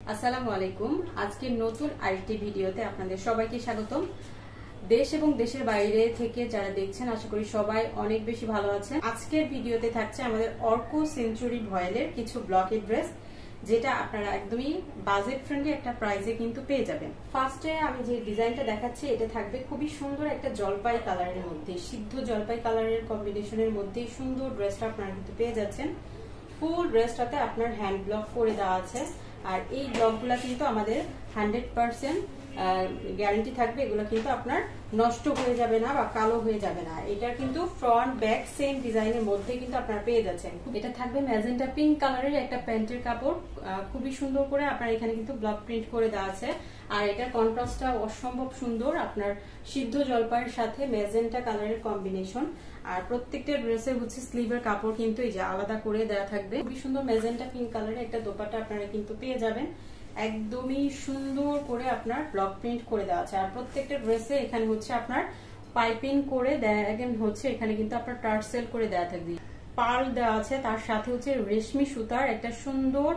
আসসালামু আলাইকুম। আজকের নতুন আরেকটি ভিডিওতে আপনাদের সবাইকে স্বাগতম। দেশ এবং দেশের বাইরে থেকে যারা দেখছেন আশা করি সবাই অনেক বেশি ভালো আছেন। আজকের ভিডিওতে থাকছে আমাদের অর্কো সেঞ্চুরি ভয়েলের কিছু ব্লকের ড্রেস, যেটা আপনারা একদমই বাজেট ফ্রেন্ডলি একটা প্রাইসে কিন্তু পেয়ে যাবেন। ফার্স্টে আমি যে ডিজাইনটা দেখাচ্ছি এটা থাকবে খুবই সুন্দর একটা জলপাই কালারের মধ্যে, সিদ্ধ জলপাই কালারের কম্বিনেশনের মধ্যে সুন্দর ড্রেসটা আপনারা কিন্তু পেয়ে যাচ্ছেন। ফুল ড্রেসটাতে আপনার হ্যান্ড ব্লক করে দেওয়া আছে, আর এই ব্লকগুলো কিন্তু আমাদের 100% গ্যারান্টি থাকবে। এগুলো কিন্তু আপনার নষ্ট হয়ে যাবে না বা কালো হয়ে যাবে না। এটা কিন্তু ফ্রন্ট ব্যাক সেম ডিজাইনের মধ্যে কিন্তু আপনারা পেয়ে যাচ্ছেন। এটা থাকবে ম্যাজেন্টা পিঙ্ক কালারের একটা প্যান্টের কাপড়, খুবই সুন্দর করে আপনার এখানে কিন্তু ব্লক প্রিন্ট করে দেওয়া আছে। আর এটা কন্ট্রাস্টটা অসম্ভব সুন্দর, আপনার সিদ্ধ জলপাইয়ের সাথে ম্যাজেন্টা কালারের কম্বিনেশন। আর প্রত্যেকটা ড্রেসের হচ্ছে স্লিভের কাপড় কিন্তু এই যে আলাদা করে দেওয়া থাকবে। খুবই সুন্দর ম্যাজেন্টা পিঙ্ক কালারের একটা দোপাট্টা আপনারা কিন্তু পেয়ে যাবেন। একদমই সুন্দর করে আপনার ব্লক প্রিন্ট করে দেওয়া আছে। আর প্রত্যেকটা ড্রেসে এখানে হচ্ছে আপনার পাইপিং করে দেখেন হচ্ছে এখানে কিন্তু আপনার টার্সেল করে দেওয়া থাকবে, পার্ল দেওয়া আছে, তার সাথে হচ্ছে রেশমি সুতার একটা সুন্দর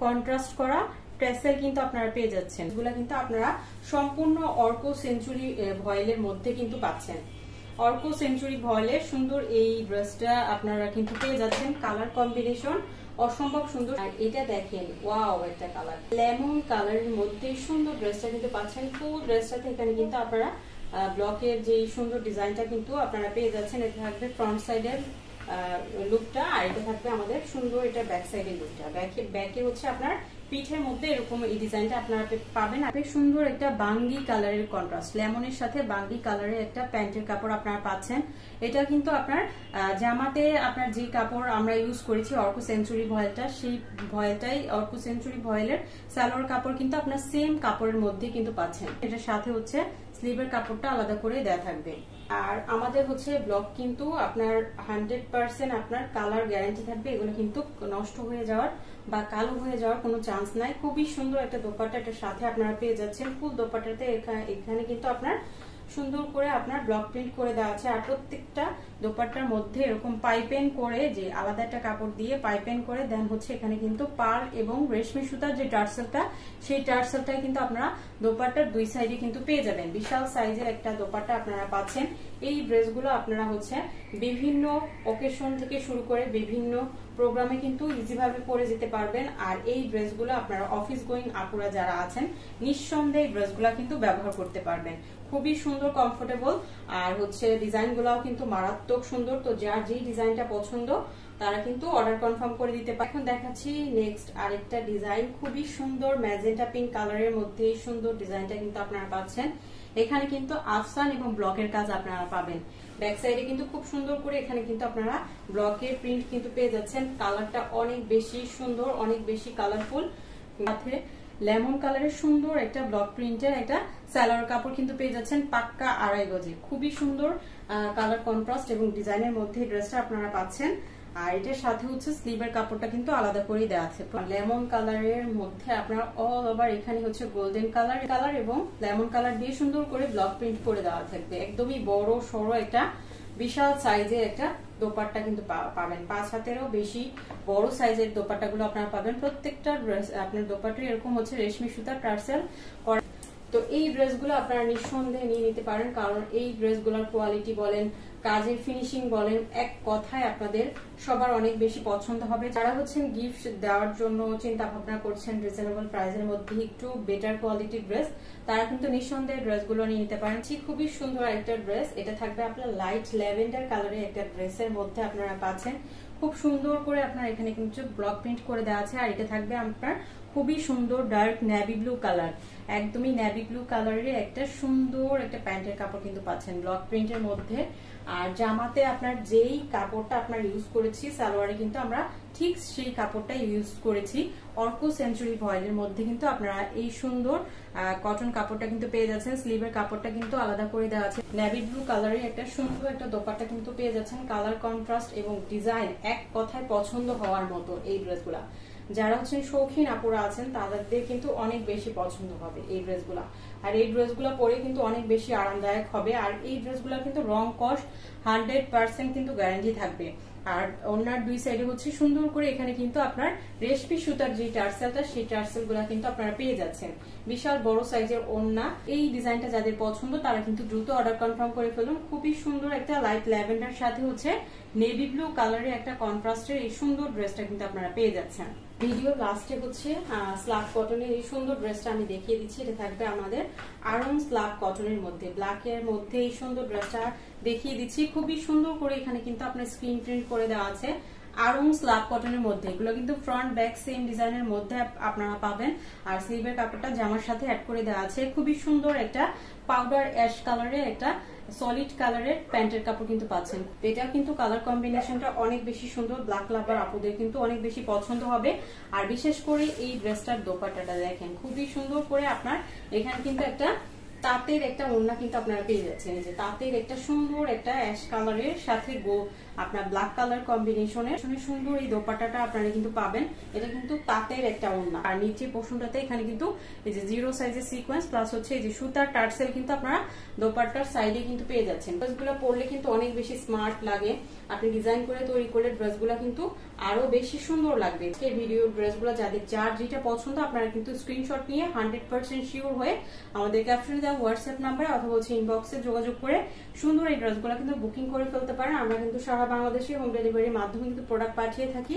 কন্ট্রাস্ট করা ট্রেসেল কিন্তু আপনারা পেয়ে যাচ্ছেন। এগুলো কিন্তু আপনারা সম্পূর্ণ অর্কো সেঞ্চুরি ভয়েলের মধ্যে কিন্তু পাচ্ছেন। অর্কো সেঞ্চুরি ভয়েলের সুন্দর এই ড্রেসটা আপনারা কিন্তু পেয়ে যাচ্ছেন। কালার কম্বিনেশন অসম্ভব সুন্দর। আর এটা দেখেন, ওয়াও, একটা কালার লেমন কালারের মধ্যে সুন্দর ড্রেসটা কিন্তু পাচ্ছেন। ফুল ড্রেসটাতে এখানে কিন্তু আপনারা ব্লকের যে সুন্দর ডিজাইনটা কিন্তু আপনারা পেয়ে যাচ্ছেন। এটা থাকবে ফ্রন্ট সাইডের লুকটা, আর এটা থাকবে আমাদের সুন্দর এটা ব্যাক সাইডের লুকটা। ব্যাকে হচ্ছে আপনার পিঠের মধ্যে এরকম এই ডিজাইনটা আপনারা পাবেন। আপনি সুন্দর একটা বাঙ্গি কালারের কন্ট্রাস্ট, লেমনের সাথে বাঙ্গি কালারের একটা প্যান্টের কাপড় আপনারা পাচ্ছেন। এটা কিন্তু আপনার জামাতে আপনার যে কাপড় আমরা ইউজ করেছি অর্কো সেঞ্চুরি ভয়েলটা, সেই ভয়েলটাই অর্কো সেঞ্চুরি ভয়েলের সালোয়ার কাপড় কিন্তু আপনার সেম কাপড়ের মধ্যে কিন্তু পাচ্ছেন। এটার সাথে হচ্ছে স্লিভের কাপড়টা আলাদা করে দেওয়া থাকবে। আর আমাদের হচ্ছে ব্লক কিন্তু আপনার 100% আপনার কালার গ্যারান্টি থাকবে। এগুলো কিন্তু নষ্ট হয়ে যাওয়ার বা কালো হয়ে যাওয়ার কোনো চান্স নাই। খুবই সুন্দর একটা দোপাট্টা এটার সাথে আপনারা পেয়ে যাচ্ছেন। ফুল দোপাট্টাতে এখানে কিন্তু আপনার সুন্দর করে আপনার ব্লক প্রিন্ট করে দেওয়া আছে। আর প্রত্যেকটা দোপাট্টার মধ্যে এরকম পাইপেন করে যে আলাদা একটা কাপড় দিয়ে পাইপেন করে দেন হচ্ছে এখানে কিন্তু পার্ল এবং রেশমি সুতার যে টার্সেলটা, সেই টার্সেলটাই কিন্তু আপনারা দোপাট্টার দুই সাইডে কিন্তু পেয়ে যাবেন। বিশাল সাইজের একটা দোপাট্টা আপনারা পাচ্ছেন। এই ড্রেসগুলো আপনারা হচ্ছে বিভিন্ন ওকেশন থেকে শুরু করে বিভিন্ন প্রোগ্রামে কিন্তু ইজিভাবে পরে যেতে পারবেন। আর এই ড্রেসগুলো আপনারা অফিস গোয়িং আপুরা যারা আছেন নিঃসন্দেহে ড্রেসগুলো কিন্তু ব্যবহার করতে পারবেন। খুবই সুন্দর, কমফোর্টেবল, আর হচ্ছে ডিজাইনগুলোও কিন্তু মারাত্মক সুন্দর। তো যার যেই ডিজাইনটা পছন্দ তারা কিন্তু অর্ডার কনফার্ম করে দিতে পারে। এখন দেখাচ্ছি নেক্সট আরেকটা ডিজাইন, খুবই সুন্দর ম্যাজেন্টা পিঙ্ক কালারের মধ্যে সুন্দর ডিজাইনটা কিন্তু আপনারা পাচ্ছেন। এখানে কিন্তু আফসান এবং ব্লকের কাজ আপনারা পাবেন। ব্যাক সাইডে কিন্তু খুব সুন্দর করে এখানে কিন্তু আপনারা ব্লকের প্রিন্ট কিন্তু পেয়ে যাচ্ছেন। কালারটা অনেক বেশি সুন্দর, অনেক বেশি কালারফুল, সাথে লেমন কালারের সুন্দর একটা ব্লক প্রিন্টের একটা সালোয়ার কাপড় কিন্তু পেয়ে যাচ্ছেন পাক্কা 2.5 গজে। খুবই সুন্দর কালার কন্ট্রাস্ট এবং ডিজাইনের মধ্যে ড্রেসটা আপনারা পাচ্ছেন। আর এটার সাথে হচ্ছে স্লিভের কাপড়টা কিন্তু আলাদা করে দেওয়া আছে। লেমন কালারের মধ্যে আপনার অল ওভার এখানে হচ্ছে গোল্ডেন কালার এবং লেমন কালার দিয়ে সুন্দর করে ব্লক প্রিন্ট করে দেওয়া থাকবে। একদমই বড় সড়ো একটা বিশাল সাইজের একটা দোপাট্টা কিন্তু পাবেন। 5 হাতেরও বেশি বড় সাইজের দোপাট্টাগুলো আপনারা পাবেন। প্রত্যেকটা ড্রেস আপনার দোপাট্টা এরকম হচ্ছে রেশমি সুতার টার্সেল করা। তো এই ড্রেসগুলো আপনারা নিঃসন্দেহে নিয়ে নিতে পারেন, কারণ এই ড্রেসগুলোর কোয়ালিটি বলেন, কাজের ফিনিশিং বলেন, এক কথায় আপনাদের সবার অনেক বেশি পছন্দ হবে। যারা হচ্ছেন গিফট দেওয়ার জন্য চিন্তা ভাবনা করছেন রিজনেবল প্রাইসের মধ্যে একটু বেটার কোয়ালিটির ড্রেস, তারা কিন্তু নিঃসন্দেহে ড্রেসগুলো নিয়ে নিতে পারেন। খুবই সুন্দর একটা ড্রেস, এটা থাকবে আপনার লাইট ল্যাভেন্ডার কালারের একটা ড্রেসের মধ্যে আপনারা পাচ্ছেন। খুব সুন্দর করে আপনার এখানে কিন্তু ব্লক প্রিন্ট করে দেওয়া আছে। আর এটা থাকবে আপনার খুবই সুন্দর ডার্ক নেভি ব্লু কালার, একদমই নেভি ব্লু কালারের একটা সুন্দর একটা প্যান্টের কাপড় কিন্তু পাচ্ছেন ব্লক প্রিন্টের মধ্যে। আর জামাতে আপনার যেই কাপড়টা আপনার ইউজ করেছি সালোয়ারে কিন্তু আমরা ঠিক সেই কাপড়টা ইউজ করেছি। অর্কো সেঞ্চুরি ভয়েলের মধ্যে কিন্তু আপনারা এই সুন্দর কটন কাপড়টা কিন্তু পেয়ে যাচ্ছেন। স্লিভের কাপড়টা কিন্তু আলাদা করে দেওয়া আছে। নেভি ব্লু কালারের একটা সুন্দর একটা দোপাট্টা কিন্তু পেয়ে যাচ্ছেন। কালার কন্ট্রাস্ট এবং ডিজাইন এক কথায় পছন্দ হওয়ার মতো এই ড্রেসগুলা। যারা হচ্ছেন শৌখিন আপুরা আছেন তাদের কিন্তু অনেক বেশি পছন্দ হবে এই ড্রেসগুলা। আর এই ড্রেসগুলো পরে কিন্তু অনেক বেশি আরামদায়ক হবে। আর এই ড্রেসগুলো কিন্তু রং কস 100% কিন্তু গ্যারান্টি থাকবে। আর ওনার দুই সাইডে হচ্ছে সুন্দর করে এখানে কিন্তু আপনার রেশমি সুতার যে টার্সেলটা সেই টার্সেল গুলা কিন্তু আপনারা পেয়ে যাচ্ছেন। বিশাল বড় সাইজের ওড়না। এই ডিজাইনটা যাদের পছন্দ তারা কিন্তু দ্রুত অর্ডার কনফার্ম করে ফেলুন। খুবই সুন্দর একটা লাইট ল্যাভেন্ডার সাথে হচ্ছে নেভি ব্লু কালারের একটা কন্ট্রাস্টের এই সুন্দর ড্রেসটা কিন্তু আপনারা পেয়ে যাচ্ছেন। ভিডিও লাস্টে হচ্ছে স্লাব কটনের এই সুন্দর ড্রেসটা আমি দেখিয়ে দিচ্ছি। এটা থাকবে আমাদের আরং স্লাব কটনের মধ্যে, ব্ল্যাকের মধ্যে এই সুন্দর ড্রেসটা দেখিয়ে দিচ্ছি। খুবই সুন্দর করে এখানে কিন্তু আপনার স্ক্রিন প্রিন্ট করে দেওয়া আছে আরং স্লাব কটনের মধ্যে। এগুলো কিন্তু ফ্রন্ট ব্যাক সেম ডিজাইনের মধ্যে আপনারা পাবেন। আর স্লিভের কাপড়টা জামার সাথে অ্যাড করে দেওয়া আছে। খুবই সুন্দর একটা পাউডার অ্যাশ কালারের একটা সলিড কালারের প্যান্টের কাপড় কিন্তু পাচ্ছেন। এটা কিন্তু কালার কম্বিনেশনটা অনেক বেশি সুন্দর, ব্ল্যাক লাভার আপুদের কিন্তু অনেক বেশি পছন্দ হবে। আর বিশেষ করে এই ড্রেসটার দোপাট্টাটা দেখেন, খুবই সুন্দর করে আপনার এখানে কিন্তু একটা তাঁতের একটা ওড়না কিন্তু আপনারা পেয়ে যাচ্ছেন। এই যে তাঁতের একটা সুন্দর একটা অ্যাশ কালারের সাথে আপনার ব্ল্যাক কালার কম্বিনেশনের সুন্দর এই দোপাট্টাটা আপনারা কিন্তু পাবেন। এটা কিন্তু তাঁতের একটা ওড়না। আর নিচে পোর্শনটাতে এখানে কিন্তু এই যে 0 সাইজের সিকোয়েন্স প্লাস হচ্ছে এই যে সুতার টার্সেল কিন্তু আপনারা দোপাট্টার সাইডে কিন্তু পেয়ে যাচ্ছেন। ড্রেসগুলো পরলে কিন্তু অনেক বেশি স্মার্ট লাগে। আপনি ডিজাইন করে তৈরি করলে ড্রেসগুলো কিন্তু আরো বেশি সুন্দর লাগবে। এই ভিডিও ড্রেসগুলো যার যেটা পছন্দ আপনারা কিন্তু স্ক্রিনশট নিয়ে 100% শিওর হয়ে আমাদের ক্যাপশনে দেওয়া হোয়াটসঅ্যাপ নাম্বারে অথবা হচ্ছে ইনবক্সে যোগাযোগ করে সুন্দর এই ড্রেসগুলো কিন্তু বুকিং করে ফেলতে পারেন। আমরা কিন্তু সারা বাংলাদেশে হোম ডেলিভারির মাধ্যমে কিন্তু প্রোডাক্ট পাঠিয়ে থাকি।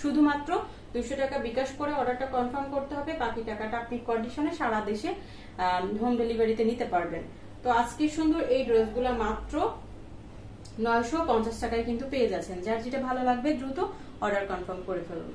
শুধুমাত্র 200 টাকা বিকাশ করে অর্ডারটা কনফার্ম করতে হবে। বাকি টাকাটা আপনি কন্ডিশনে সারা দেশে হোম ডেলিভারিতে নিতে পারবেন। তো আজকে সুন্দর এই ড্রেসগুলো মাত্র 950 টাকায় কিন্তু পেয়ে যাচ্ছেন। যার যেটা ভালো লাগবে দ্রুত অর্ডার কনফার্ম করে ফেলুন।